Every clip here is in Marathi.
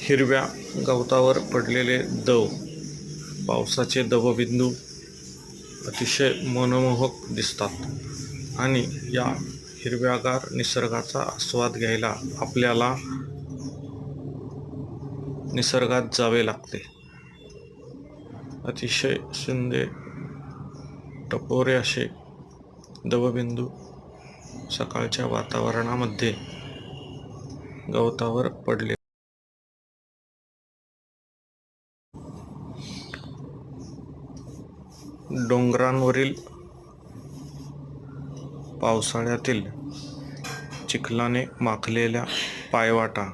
हिरव्या गवतावर पडलेले दव, पावसाचे दवबिंदू अतिशय मनमोहक दिसतात आणि या हिरव्यागार निसर्गाचा आस्वाद घ्यायला आपल्याला निसर्गात जावे लागते. अतिशय सुंदर टपोरे असे दवबिंदू सकाळच्या वातावरणामध्ये गवतावर पडले. डोंगरांवरील पावसाळ्यातील चिखलाने माखलेल्या पायवाटा,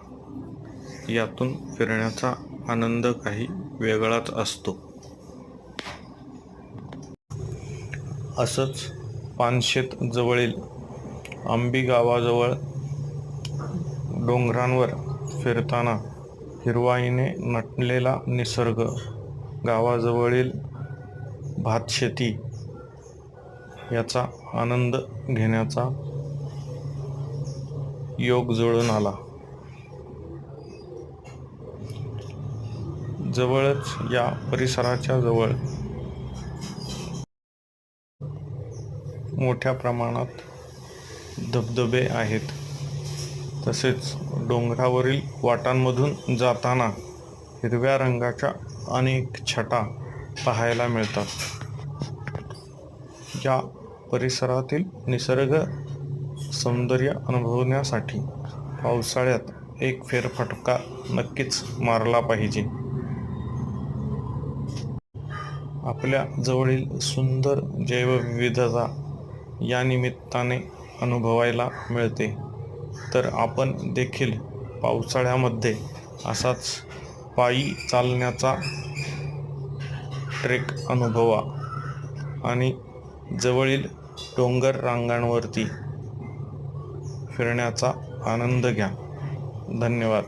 यातून फिरण्याचा आनंद काही वेगळाच असतो. असंच पानशेत जवळील आंबी गावाजवळ डोंगरांवर फिरताना हिरवाईने नटलेला निसर्ग, गावाजवळील भातशेती याचा आनंद घेण्याचा योग जुळून आला. जवळच या परिसराच्या जवळ मोठ्या प्रमाणात धबधबे आहेत. तसेच डोंगरावरील वाटांमधून जाताना हिरव्या रंगाच्या अनेक छटा पाहायला मिळतात. या परिसरातील निसर्ग सौंदर्य अनुभवण्यासाठी पावसाळ्यात एक फेरफटका नक्कीच मारला पाहिजे. आपल्या जवळील सुंदर जैवविविधता या निमित्ताने अनुभवायला मिळते. तर आपण देखील पावसाळ्यामध्ये असाच पायी चालण्याचा ट्रेक अनुभवा आणि जवळील डोंगर रांगांवरती फिरण्याचा आनंद घ्या. धन्यवाद.